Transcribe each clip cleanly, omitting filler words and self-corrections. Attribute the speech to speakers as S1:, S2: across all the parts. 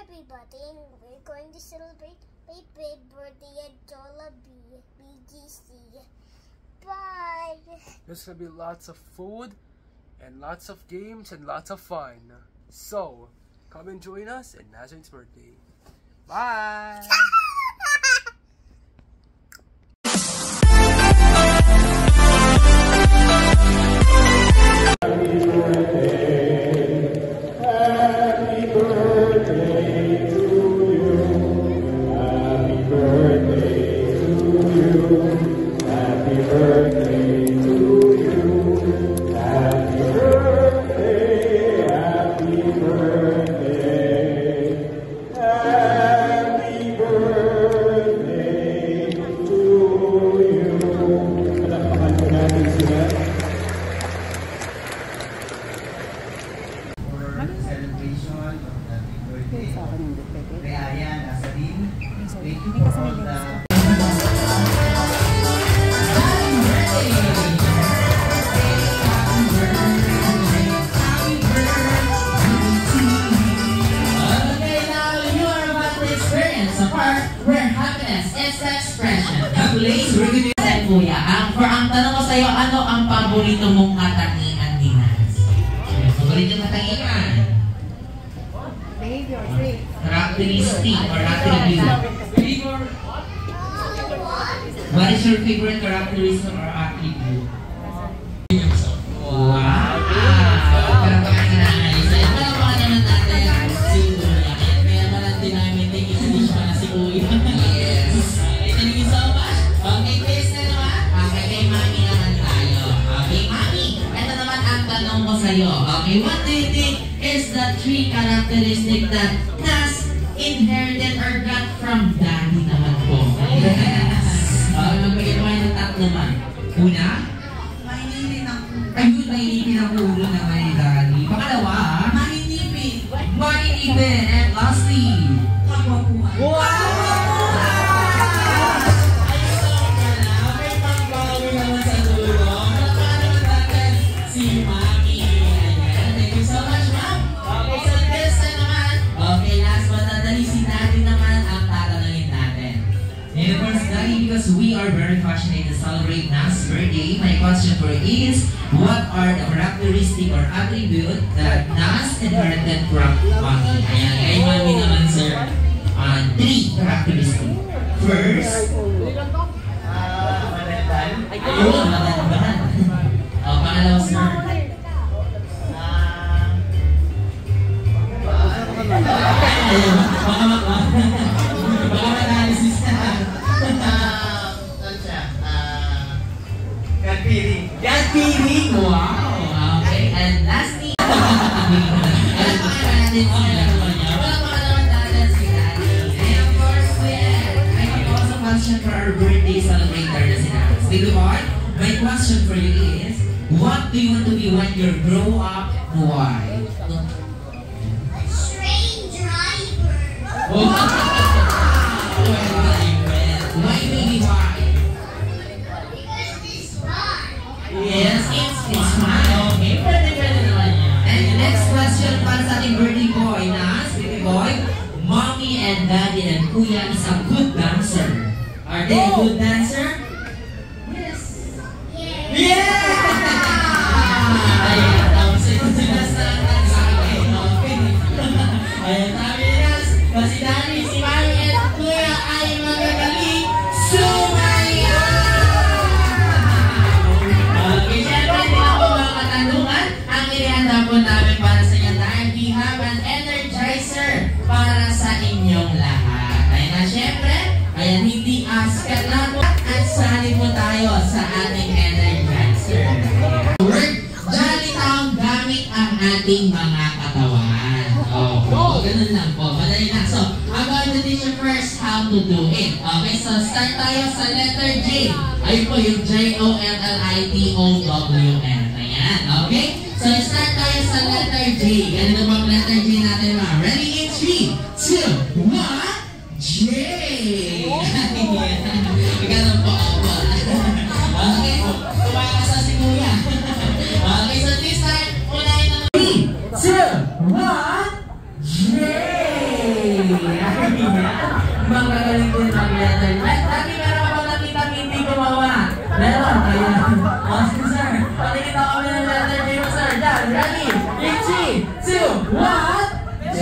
S1: everybody, and we're going to celebrate my big birthday at Jollibee BGC. Bye!
S2: There's gonna be lots of food and lots of games and lots of fun. So, come and join us at Nazarene's birthday. Bye!
S3: Kuya, ang tanong ko sa'yo, ano ang paborito mong katangian ni Naz? Paborito katangian?
S4: Behavior, trait.
S3: Characteristic or attribute? What is your favorite characteristic or attribute? Wow! Pero baka kinakayos. Kaya pala baka naman natin si Kuya. Kaya naman namin tingin pa na si Kuya. Yes! Thank you so much. Okay, please na naman. Okay, kay Mami naman tayo. Okay, Mami. Ito naman ang tanong ko sa'yo. Okay, what do you think is the 3 characteristics that Naz inherited or got from Daddy naman po? Yes. Magbigay ko ng 3 naman. Una? Ayun, mahinipin ang ulo naman ni Daddy. Pangalawa? Mahinipin. Mahinipin. And lastly? Kagwapuhan. Wow! Because we are very passionate to celebrate Naz's birthday, my question for you is, what are the characteristics or attributes that Naz inherited from Mommy? Ayan, kay Mommy naman, sir. 3 characteristics. First, ayun, malanban. Pangalawa, sir. Baka mag-analysis na. God feeling! Wow! Okay, and lastly, and of course, I have also a question for our birthday celebrator na si Naz. Baby boy, my question for you is, what do you want to be when you grow up? Why?
S1: Train driver!
S3: Why, baby, why? Yes, it's fine. Okay, pwede naman yan. And the next question para sa ating birthday boy, Naz, baby boy, Mommy and Daddy and Kuya is a good dancer. Are they a good dancer? Yes. Yeah! Ayan, tapos ito si Naz na sa akin. Okay. Ayan, sabi ni Naz, si Daddy, si Mommy and Kuya ay magagaling sumaya! Okay, syempre, hindi na po mga katanungan. Ang inihanda po namin para sa inyo dahil we have an energizer para sa inyong lahat. Ayun na, syempre, ayan, hindi askat na po at sali po tayo sa ating energizer. Word, dali taong gamit ang ating mga katawan. Oh, ganun lang po. Madali lang. So, I'm going to teach you first how to do it. Okay, so start tayo sa letter J. Ayun po yung Jollitown. Ayan, okay? So, start tayo sa letter J. Ganito bang letter J natin mga? Ready? In 3, 2, 1, J! Ganun po ako. Okay, kumakasa si Kuya. Okay, so this time, unahin naman. 3, 2, 1, J! What? J!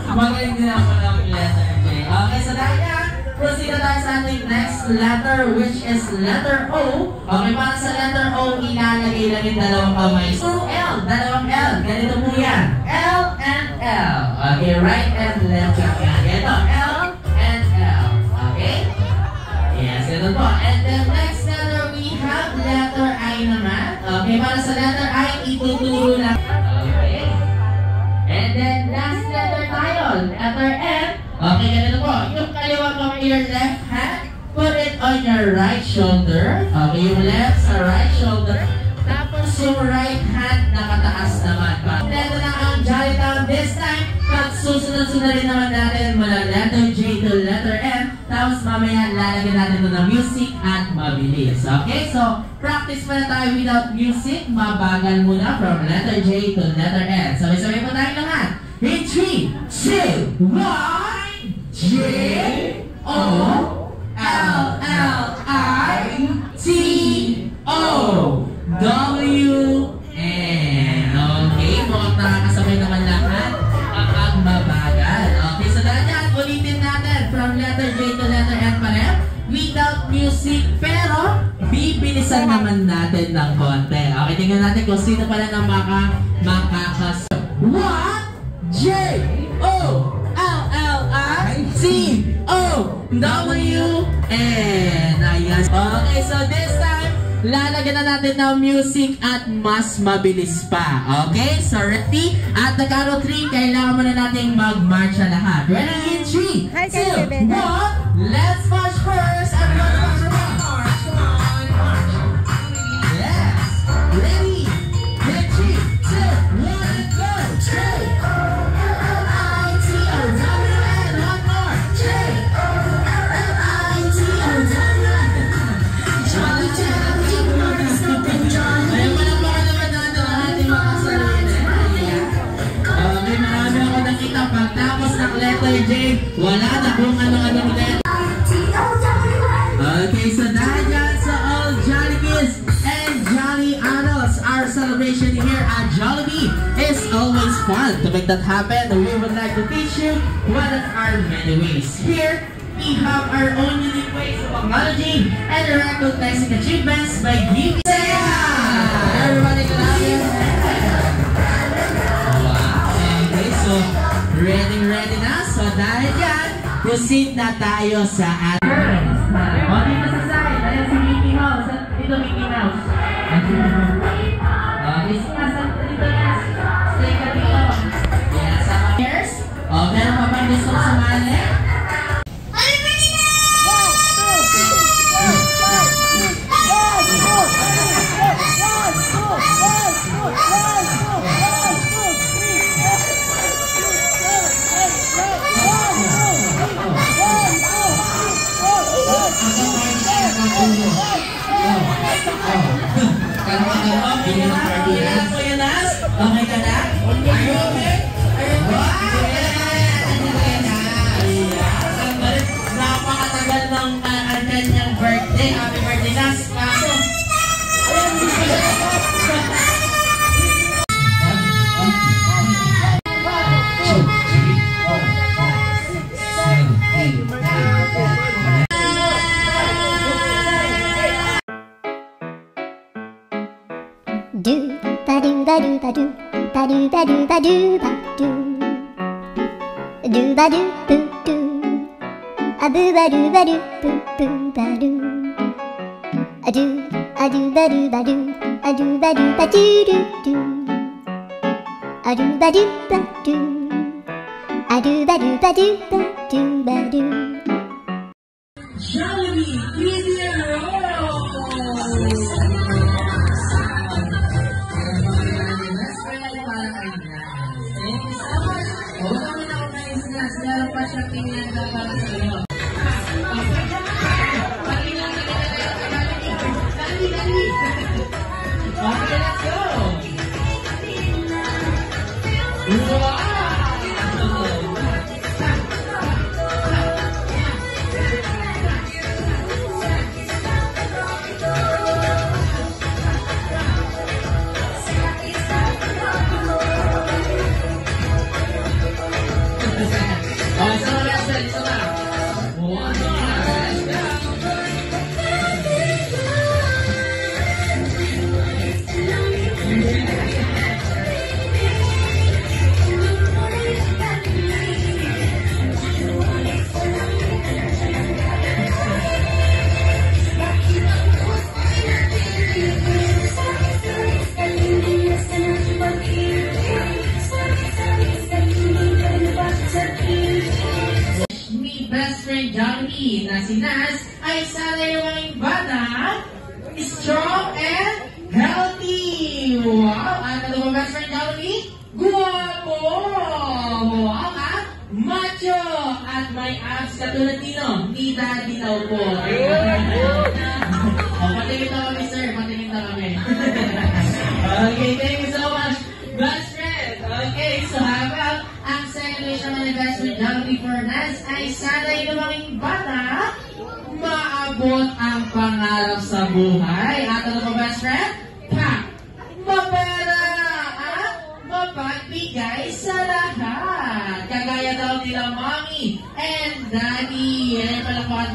S3: Magaling din ako ng letter J. Okay, so dahil yan, proceed na tayo sa ating next letter, which is letter O. Okay, para sa letter O, ilalagay lang yung dalawang kamay. So, L, dalawang L. Ganito po yan. L and L. Okay, right and left lang yan. Ito, L and L. Okay? Yes, ito po. And then next letter, we have letter I naman. Okay, para sa letter I, ituturo lang. Okay. And then last letter tayo, letter M. Okay, ganito po. Yung kaliwa kamay, your left hand, put it on your right shoulder. Okay, yung left sa right shoulder. Tapos yung right hand nakataas naman. Ito na ang Jolly Town this time. Pag susunod-sunod rin naman natin mula letter J to letter M. Tapos mamaya lalagyan natin ito ng music at mabilis. Okay, so practice muna tayo without music. Mabagal muna from letter J to letter M. Sabay-sabay po tayo lahat. In 3, 2, 1, J, O, L, L, I, T, O, W, N. Okay, mukhang nakakasabay naman lahat kapag mabagal. Okay, so dahil ulitin natin from letter J to letter N pa rin without music, pero bibilisan naman natin ng konti. Okay, tingnan natin kung sino pala ng makakas. What? J, O, L, L, I, T, O, W, N. Ayan. Okay, so this time, lalagyan na natin ng music at mas mabilis pa. Okay, so ready? At the count of 3, kailangan muna natin mag-march na lahat. Ready? In 3, 2, 1, let's march first. Everyone march, march, march, march. Yes. Ready? In 3, 2, 1, go. J, O, L, I, T, O, W, N. One more. J, O, L, I, T, O, W, N. Jolly Town. Ayun, malapakan naman natin ang ating mga sarili. Okay, marami ako nakita. Pagtapos ng letter J, wala na kung ano-anong letter. Okay, so dahil dyan sa all Jollibees and Jolly Adults, our celebration here at Jollibee is always fun. To make that happen, we would like to teach you what are many ways. Here, we have our own unique ways of acknowledging and recognizing achievements by giving. Everybody clap your hands. Wow. Okay, so ready na. So dahil yan, proceed na tayo sa ating. O, dito sa side. Ayan si Mickey Mouse. Ito Mickey Mouse. Okay, dito na. Stay ka dito. Yan, sa pairs. O, meron pa bang gusto sumali? Okay ka na? Are you okay? Napakatagal ng kanyang birthday. Happy birthday, Nas. Kaso,
S1: do ba do ba do ba do ba do ba do ba do ba do ba do boo do a boo ba do ba do boo boo ba do a do ba do ba do a do ba do ba do do do a do ba do ba do a do ba do ba do ba do ba do.
S3: Jollibee, easy and roll! Meron pa siya tingnan na para sa iyo. Okay, let's go! Wow! na si Naz ay sana yung mga bata, strong and healthy. Wow! At ano ba best friend Jollibee? Guwapo! Wow ha? Macho! At may abs katulad nino, ni Daddy daw po. Patingin na kami sir, patingin na kami. Okay, thank you so much, best friend. Okay, so habang ang second wish naman ni best friend Jollibee for Naz ay sana yung mga bata maabot ang pangarap sa buhay. At ano ba best friend? Mapera at mapagbigay sa lahat. Kagaya daw nila mommy and daddy. Yan pala po at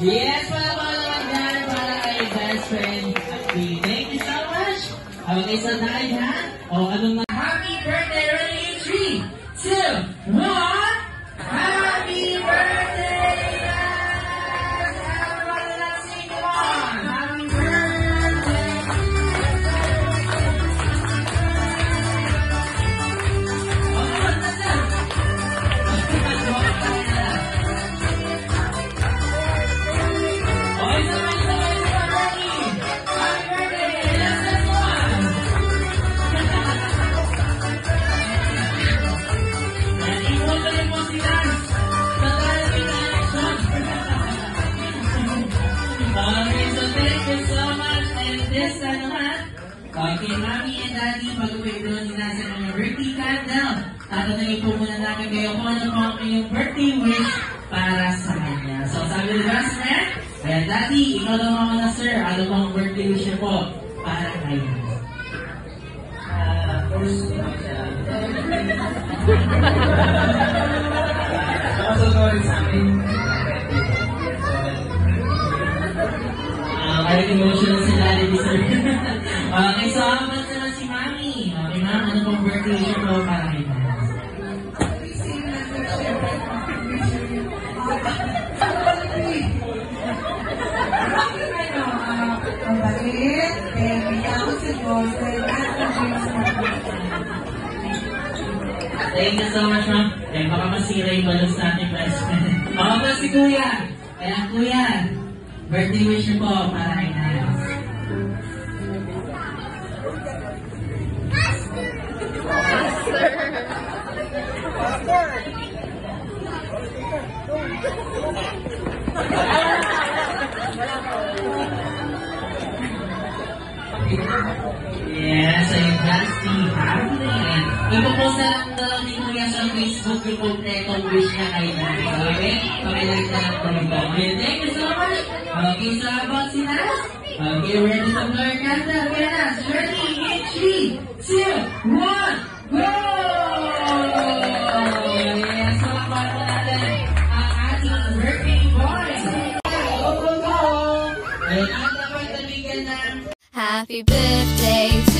S3: yes, para naman para kay best friend. Thank you so much. Okay, so dahil ha? O, anong na? Happy birthday! Ready in 3, 2, 1! Happy birthday! Everybody, let's sing along! Happy birthday! Oh, that's it! Okay, Mommy and Daddy, pag-upigdoon nila sa mga birthday candle. Tatanungin po muna namin kayo kung ano po ang inyong birthday wish para sa kanya. So, sabi ni best friend, kaya Daddy, ikaw daw mga na sir, ano po ang birthday wish niyo po para kayo? First, sa amin. Parang emotional si Daddy, sir. Okay, so habang naman si Mami. Okay, Ma'am, ano pong birthday wish ko para kay Naz?
S4: Ang bait, kaya bigyan ko si Boss,
S3: Thank you so much, Ma'am. Eh, baka masira yung balance natin, best friend. Baka ba si Kuya? Kaya, Kuya, birthday wish ko para kay Naz. Yes, ayun, that's the happening. Ipopost na lang daw ni Kuya sa Facebook yung kompletong wish niya kay Naz. Okay? Pakilike na lang po ito. Okay, thank you so much. Okay, so about si Naz? Okay, ready to blow your candle. Kaya Naz, ready in 3, 2, 1, go! Yes, so about natin ang ating birthday boy. Go, go, go! Ayun, ang dapat nabigyan ng
S5: Happy birthday